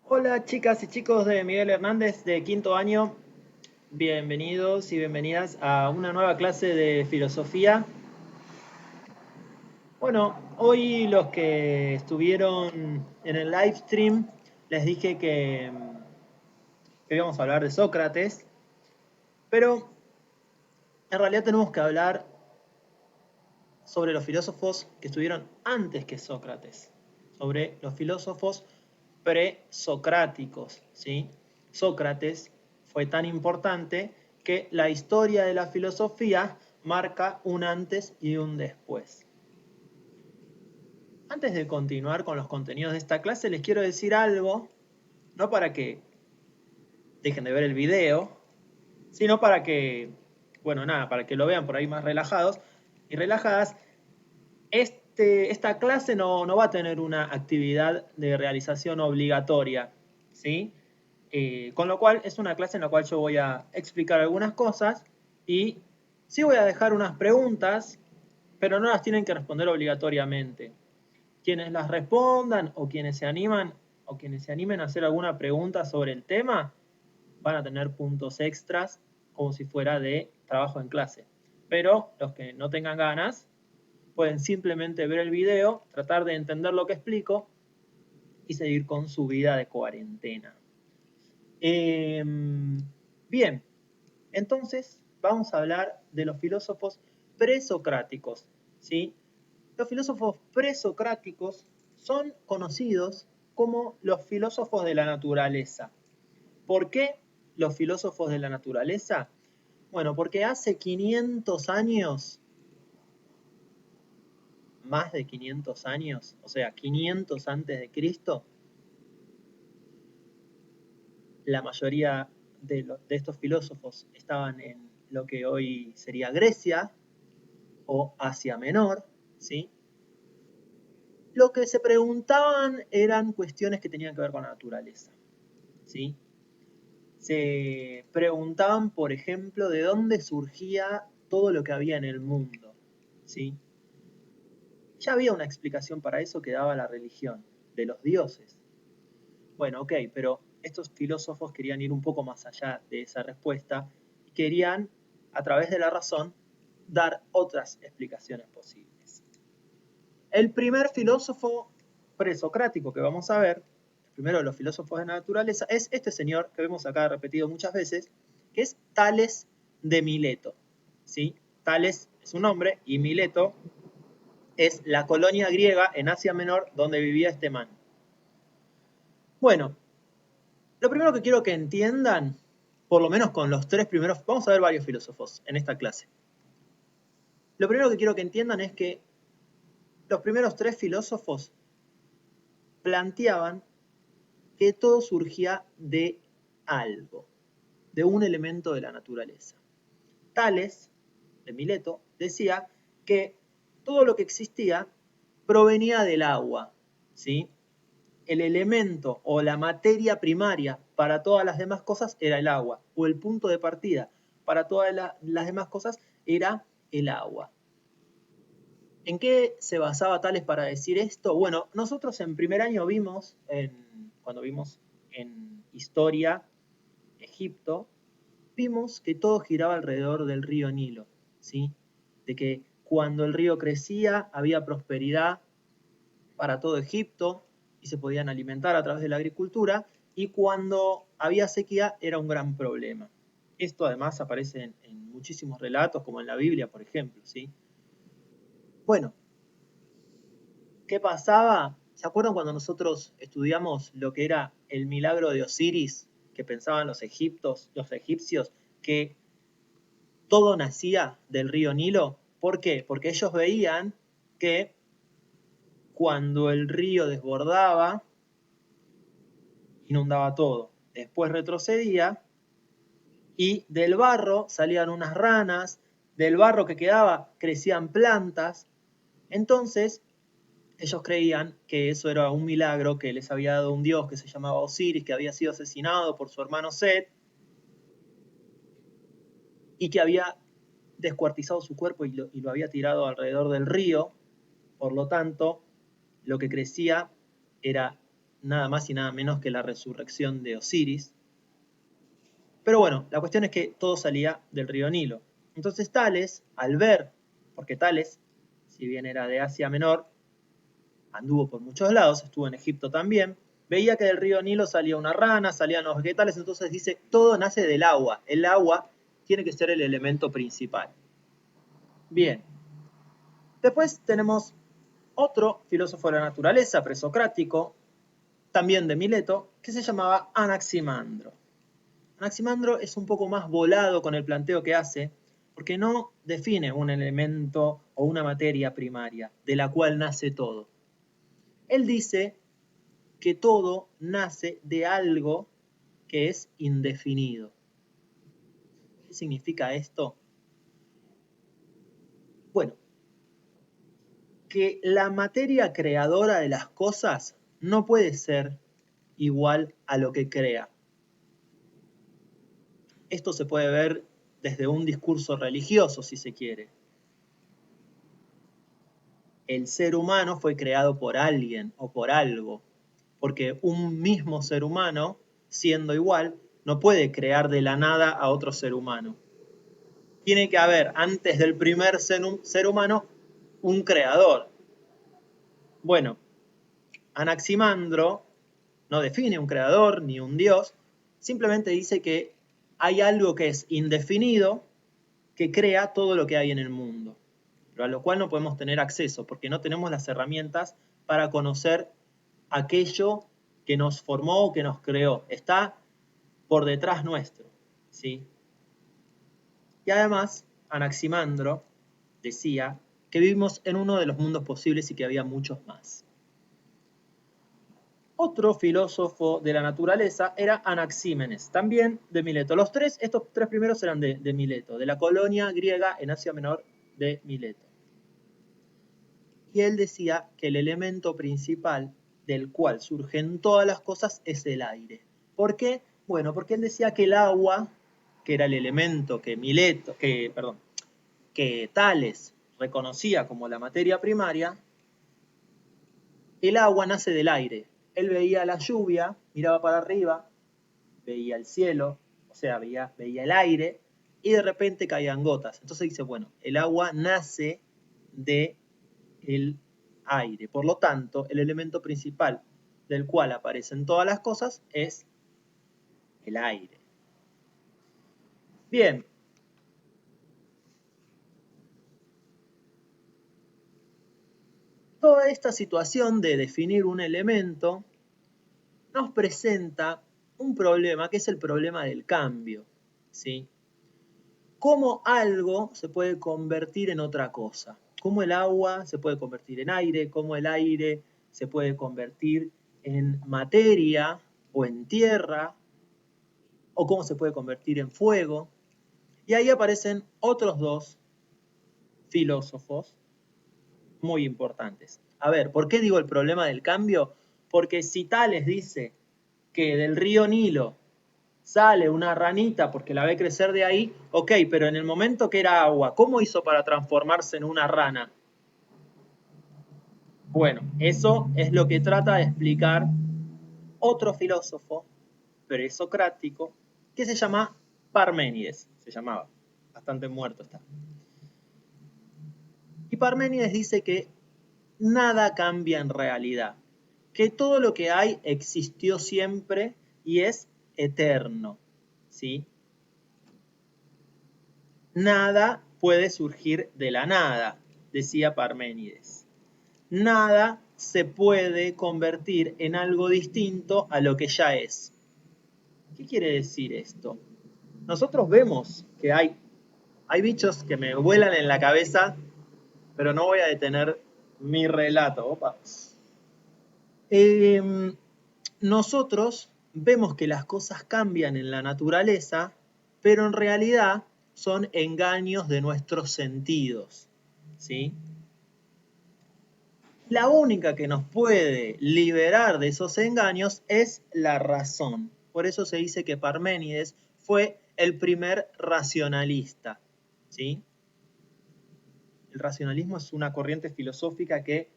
Hola chicas y chicos de Miguel Hernández de quinto año, bienvenidos y bienvenidas a una nueva clase de filosofía. Bueno, hoy los que estuvieron en el live stream les dije que íbamos a hablar de Sócrates, pero en realidad tenemos que hablar sobre los filósofos que estuvieron antes que Sócrates, sobre los filósofos presocráticos, ¿sí? Sócrates fue tan importante que la historia de la filosofía marca un antes y un después. Antes de continuar con los contenidos de esta clase, les quiero decir algo, no para que dejen de ver el video, sino para que, bueno, nada, para que lo vean por ahí más relajados y relajadas. Esta clase no va a tener una actividad de realización obligatoria, ¿sí? Con lo cual es una clase en la cual yo voy a explicar algunas cosas y sí voy a dejar unas preguntas, pero no las tienen que responder obligatoriamente. Quienes las respondan o quienes se animan o quienes se animen a hacer alguna pregunta sobre el tema van a tener puntos extras como si fuera de trabajo en clase. Pero los que no tengan ganas pueden simplemente ver el video, tratar de entender lo que explico y seguir con su vida de cuarentena. Eh, Bien, entonces vamos a hablar de los filósofos presocráticos, ¿sí? Los filósofos presocráticos son conocidos como los filósofos de la naturaleza. ¿Por qué los filósofos de la naturaleza? Bueno, porque hace 500 años, más de 500 años, o sea, 500 antes de Cristo, la mayoría de estos filósofos estaban en lo que hoy sería Grecia o Asia Menor, ¿sí? Lo que se preguntaban eran cuestiones que tenían que ver con la naturaleza, ¿sí? Se preguntaban, por ejemplo, de dónde surgía todo lo que había en el mundo, ¿sí? Ya había una explicación para eso que daba la religión, de los dioses. Bueno, ok, pero estos filósofos querían ir un poco más allá de esa respuesta y querían, a través de la razón, dar otras explicaciones posibles. El primer filósofo presocrático que vamos a ver, el primero de los filósofos de la naturaleza, es este señor que vemos acá repetido muchas veces, que es Tales de Mileto. ¿Sí? Tales es un nombre y Mileto es la colonia griega en Asia Menor donde vivía este man. Bueno, lo primero que quiero que entiendan, por lo menos con los tres primeros, vamos a ver varios filósofos en esta clase. Lo primero que quiero que entiendan es que los primeros tres filósofos planteaban que todo surgía de algo, de un elemento de la naturaleza. Tales, de Mileto, decía que todo lo que existía provenía del agua, ¿sí? El elemento o la materia primaria para todas las demás cosas era el agua, o el punto de partida para todas las demás cosas era el agua. ¿En qué se basaba Tales para decir esto? Bueno, nosotros en primer año vimos, cuando vimos en historia Egipto, vimos que todo giraba alrededor del río Nilo, ¿sí? De que cuando el río crecía había prosperidad para todo Egipto y se podían alimentar a través de la agricultura, y cuando había sequía era un gran problema. Esto además aparece en muchísimos relatos, como en la Biblia, por ejemplo, ¿sí? Bueno, ¿qué pasaba? ¿Se acuerdan cuando nosotros estudiamos lo que era el milagro de Osiris, que pensaban los egipcios, que todo nacía del río Nilo? ¿Por qué? Porque ellos veían que cuando el río desbordaba, inundaba todo. Después retrocedía y del barro salían unas ranas, del barro que quedaba crecían plantas. Entonces, ellos creían que eso era un milagro que les había dado un dios que se llamaba Osiris, que había sido asesinado por su hermano Set y que había descuartizado su cuerpo y lo había tirado alrededor del río. Por lo tanto, lo que crecía era nada más y nada menos que la resurrección de Osiris. Pero bueno, la cuestión es que todo salía del río Nilo. Entonces Tales, al ver, porque Tales, si bien era de Asia Menor, anduvo por muchos lados, estuvo en Egipto también, veía que del río Nilo salía una rana, salían los vegetales, entonces dice, todo nace del agua. El agua tiene que ser el elemento principal. Bien. Después tenemos otro filósofo de la naturaleza, presocrático, también de Mileto, que se llamaba Anaximandro. Anaximandro es un poco más volado con el planteo que hace, porque no define un elemento o una materia primaria, de la cual nace todo. Él dice que todo nace de algo que es indefinido. ¿Qué significa esto? Bueno, que la materia creadora de las cosas no puede ser igual a lo que crea. Esto se puede ver desde un discurso religioso, si se quiere. El ser humano fue creado por alguien o por algo, porque un mismo ser humano, siendo igual, no puede crear de la nada a otro ser humano. Tiene que haber, antes del primer ser humano, un creador. Bueno, Anaximandro no define un creador ni un dios, simplemente dice que hay algo que es indefinido que crea todo lo que hay en el mundo, pero a lo cual no podemos tener acceso porque no tenemos las herramientas para conocer aquello que nos formó o que nos creó. Está por detrás nuestro, ¿sí? Y además, Anaximandro decía que vivimos en uno de los mundos posibles y que había muchos más. Otro filósofo de la naturaleza era Anaxímenes, también de Mileto. Estos tres primeros eran de Mileto, de la colonia griega en Asia Menor de Mileto. Y él decía que el elemento principal del cual surgen todas las cosas es el aire. ¿Por qué? Bueno, porque él decía que el agua, que era el elemento que Tales reconocía como la materia primaria, el agua nace del aire. Él veía la lluvia, miraba para arriba, veía el cielo, o sea, veía el aire, y de repente caían gotas. Entonces dice, bueno, el agua nace del aire. Por lo tanto, el elemento principal del cual aparecen todas las cosas es el aire. Bien. Toda esta situación de definir un elemento nos presenta un problema que es el problema del cambio, ¿sí? Cómo algo se puede convertir en otra cosa. Cómo el agua se puede convertir en aire, cómo el aire se puede convertir en materia o en tierra, o cómo se puede convertir en fuego. Y ahí aparecen otros dos filósofos muy importantes. A ver, ¿por qué digo el problema del cambio? Porque si Tales dice que del río Nilo sale una ranita porque la ve crecer de ahí, ok, pero en el momento que era agua, ¿cómo hizo para transformarse en una rana? Bueno, eso es lo que trata de explicar otro filósofo presocrático que se llama Parménides, se llamaba, bastante muerto está. Y Parménides dice que nada cambia en realidad, que todo lo que hay existió siempre y es eterno, ¿sí? Nada puede surgir de la nada, decía Parménides. Nada se puede convertir en algo distinto a lo que ya es. ¿Qué quiere decir esto? Nosotros vemos que hay bichos que me vuelan en la cabeza, pero no voy a detener mi relato. Opa. Nosotros vemos que las cosas cambian en la naturaleza, pero en realidad son engaños de nuestros sentidos, ¿sí? La única que nos puede liberar de esos engaños es la razón. Por eso se dice que Parménides fue el primer racionalista, ¿sí? El racionalismo es una corriente filosófica que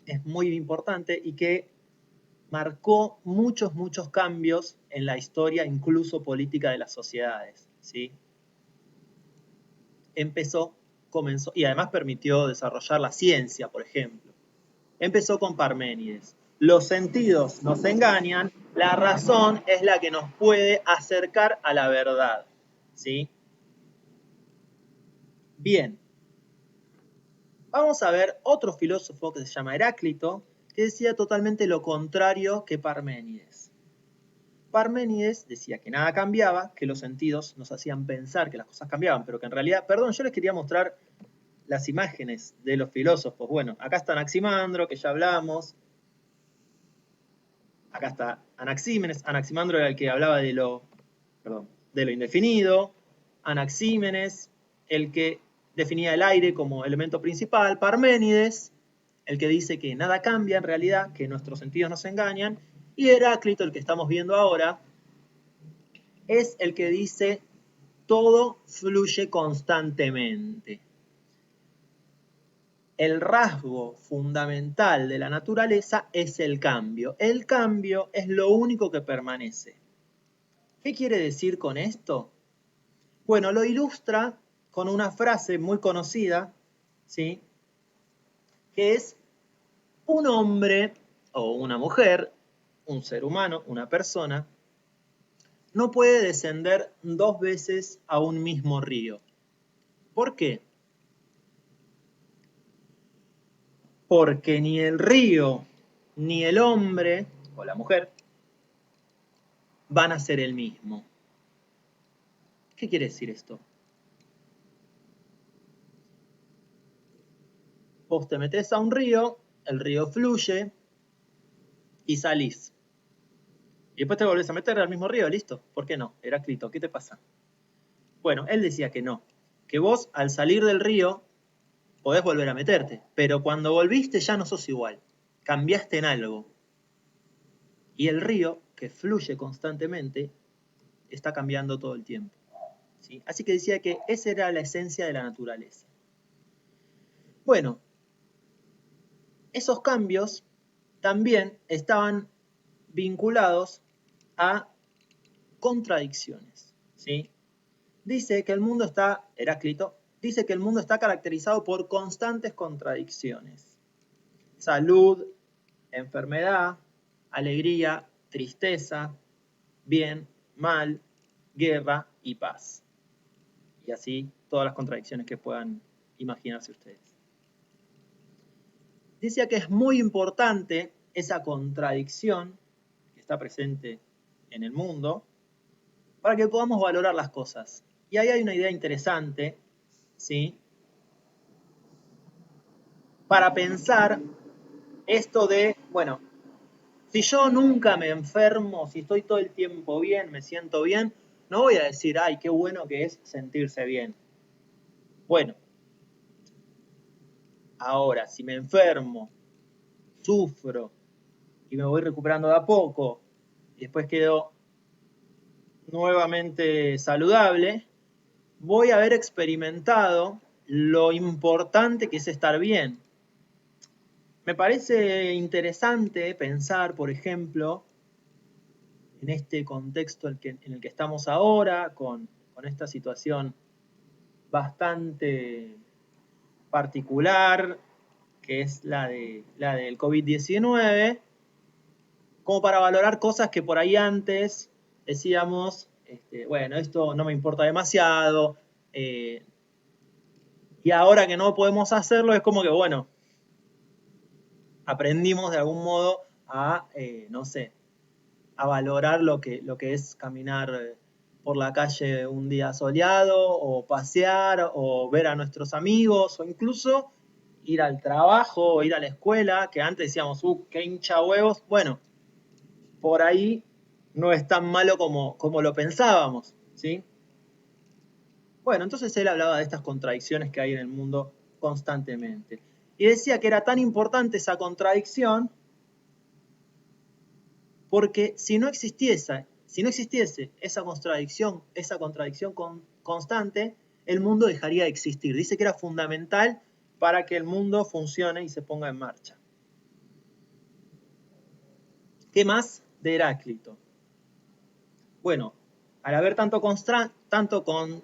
es muy importante y que marcó muchos cambios en la historia, incluso política de las sociedades, ¿sí? Comenzó, y además permitió desarrollar la ciencia, por ejemplo. Empezó con Parménides. Los sentidos nos engañan, la razón es la que nos puede acercar a la verdad, ¿sí? Bien, vamos a ver otro filósofo que se llama Heráclito, que decía totalmente lo contrario que Parménides. Parménides decía que nada cambiaba, que los sentidos nos hacían pensar que las cosas cambiaban, pero que en realidad, perdón, yo les quería mostrar las imágenes de los filósofos. Bueno, acá está Anaximandro, que ya hablamos. Acá está Anaxímenes. Anaximandro era el que hablaba de lo indefinido. Anaxímenes, el que definía el aire como elemento principal. Parménides, el que dice que nada cambia en realidad, que nuestros sentidos nos engañan. Y Heráclito, el que estamos viendo ahora, es el que dice todo fluye constantemente. El rasgo fundamental de la naturaleza es el cambio. El cambio es lo único que permanece. ¿Qué quiere decir con esto? Bueno, lo ilustra con una frase muy conocida, ¿sí? Que es un hombre o una mujer, un ser humano, una persona, no puede descender 2 veces a un mismo río. ¿Por qué? Porque ni el río ni el hombre o la mujer van a ser el mismo. ¿Qué quiere decir esto? Vos te metés a un río, el río fluye y salís. Y después te volvés a meter al mismo río, listo. ¿Por qué no? Heráclito, ¿qué te pasa? Bueno, él decía que no. Que vos al salir del río podés volver a meterte, pero cuando volviste ya no sos igual. Cambiaste en algo. Y el río, que fluye constantemente, está cambiando todo el tiempo, ¿sí? Así que decía que esa era la esencia de la naturaleza. Bueno, esos cambios también estaban vinculados a contradicciones, ¿sí? Dice que el mundo está, Heráclito, dice que el mundo está caracterizado por constantes contradicciones. Salud, enfermedad, alegría, tristeza, bien, mal, guerra y paz. Y así todas las contradicciones que puedan imaginarse ustedes. Decía que es muy importante esa contradicción que está presente en el mundo para que podamos valorar las cosas. Y ahí hay una idea interesante, ¿sí? Para pensar esto de, bueno, si yo nunca me enfermo, si estoy todo el tiempo bien, me siento bien, no voy a decir, ay, qué bueno que es sentirse bien. Bueno, ahora, si me enfermo, sufro y me voy recuperando de a poco y después quedo nuevamente saludable, voy a haber experimentado lo importante que es estar bien. Me parece interesante pensar, por ejemplo, en este contexto en el que estamos ahora, con esta situación bastante particular, que es la del COVID-19, como para valorar cosas que por ahí antes decíamos, bueno, esto no me importa demasiado, y ahora que no podemos hacerlo es como que, bueno, aprendimos de algún modo a, no sé, a valorar lo que es caminar por la calle un día soleado, o pasear, o ver a nuestros amigos, o incluso ir al trabajo, o ir a la escuela, que antes decíamos, qué hincha huevos. Bueno, por ahí no es tan malo como lo pensábamos, ¿sí? Bueno, entonces él hablaba de estas contradicciones que hay en el mundo constantemente. Y decía que era tan importante esa contradicción porque si no existiese esa contradicción constante, el mundo dejaría de existir. Dice que era fundamental para que el mundo funcione y se ponga en marcha. ¿Qué más de Heráclito? Bueno, al haber tanto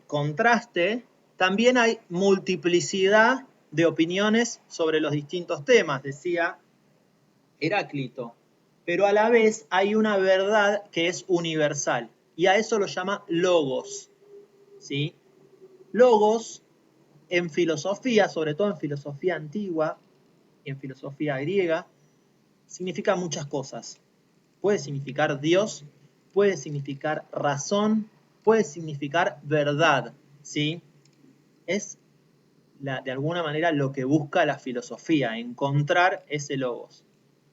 contraste, también hay multiplicidad de opiniones sobre los distintos temas, decía Heráclito. Pero a la vez hay una verdad que es universal, y a eso lo llama logos. ¿Sí? Logos en filosofía, sobre todo en filosofía antigua y en filosofía griega, significa muchas cosas. Puede significar Dios, puede significar razón, puede significar verdad, ¿sí? Es de alguna manera lo que busca la filosofía, encontrar ese logos,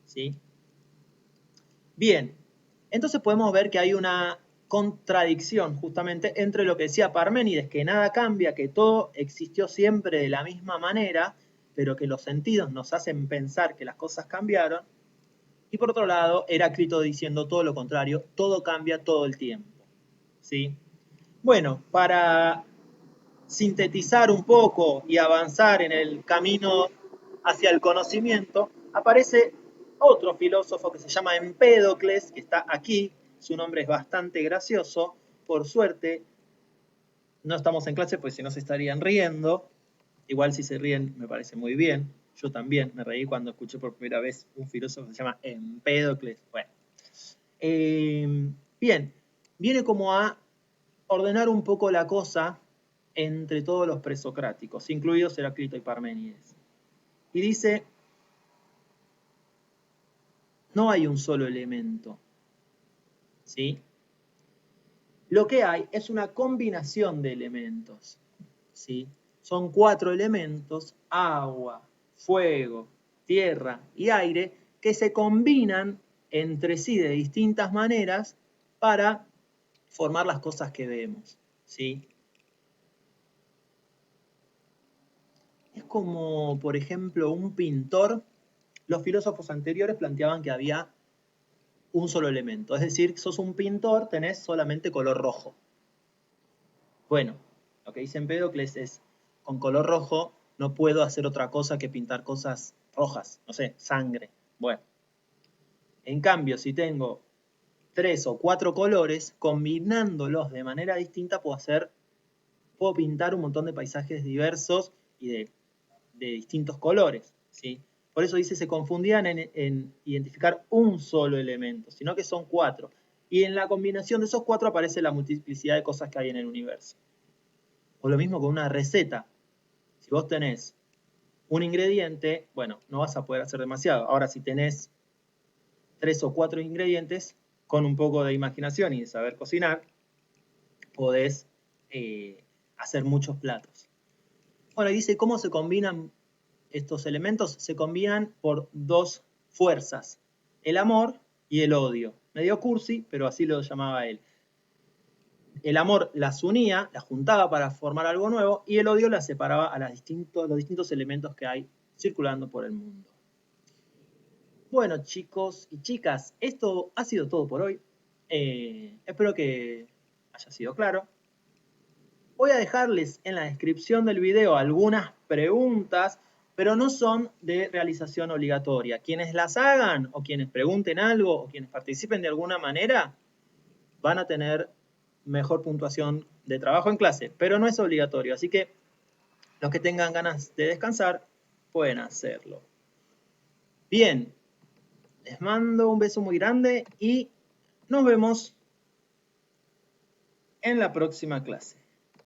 ¿sí? Bien, entonces podemos ver que hay una contradicción justamente entre lo que decía Parménides, que nada cambia, que todo existió siempre de la misma manera, pero que los sentidos nos hacen pensar que las cosas cambiaron, y por otro lado, Heráclito diciendo todo lo contrario, todo cambia todo el tiempo. ¿Sí? Bueno, para sintetizar un poco y avanzar en el camino hacia el conocimiento, aparece otro filósofo que se llama Empédocles, que está aquí, su nombre es bastante gracioso, por suerte, no estamos en clase, pues si no se estarían riendo, igual si se ríen me parece muy bien, yo también me reí cuando escuché por primera vez un filósofo que se llama Empédocles, bueno. Bien, viene como a ordenar un poco la cosa entre todos los presocráticos, incluidos Heráclito y Parménides. Y dice, no hay un solo elemento, ¿sí? Lo que hay es una combinación de elementos, ¿sí? Son 4 elementos, agua, fuego, tierra y aire, que se combinan entre sí de distintas maneras para formar las cosas que vemos, ¿sí? Es como, por ejemplo, un pintor. Los filósofos anteriores planteaban que había un solo elemento, es decir, sos un pintor, tenés solamente color rojo. Bueno, lo que dice Empédocles es, con color rojo no puedo hacer otra cosa que pintar cosas rojas, no sé, sangre. Bueno, en cambio, si tengo 3 o 4 colores, combinándolos de manera distinta puedo pintar un montón de paisajes diversos y de distintos colores, ¿sí? Por eso dice, se confundían en identificar un solo elemento, sino que son 4. Y en la combinación de esos 4 aparece la multiplicidad de cosas que hay en el universo. O lo mismo con una receta. Si vos tenés un ingrediente, bueno, no vas a poder hacer demasiado. Ahora, si tenés 3 o 4 ingredientes, con un poco de imaginación y de saber cocinar, podés hacer muchos platos. Bueno, y dice, ¿cómo se combinan estos elementos? Se combinan por 2 fuerzas, el amor y el odio. Medio cursi, pero así lo llamaba él. El amor las unía, las juntaba para formar algo nuevo, y el odio las separaba a los distintos elementos que hay circulando por el mundo. Bueno, chicos y chicas, esto ha sido todo por hoy. Espero que haya sido claro. Voy a dejarles en la descripción del video algunas preguntas, pero no son de realización obligatoria. Quienes las hagan, o quienes pregunten algo, o quienes participen de alguna manera, van a tener mejor puntuación de trabajo en clase, pero no es obligatorio. Así que los que tengan ganas de descansar, pueden hacerlo. Bien, les mando un beso muy grande y nos vemos en la próxima clase.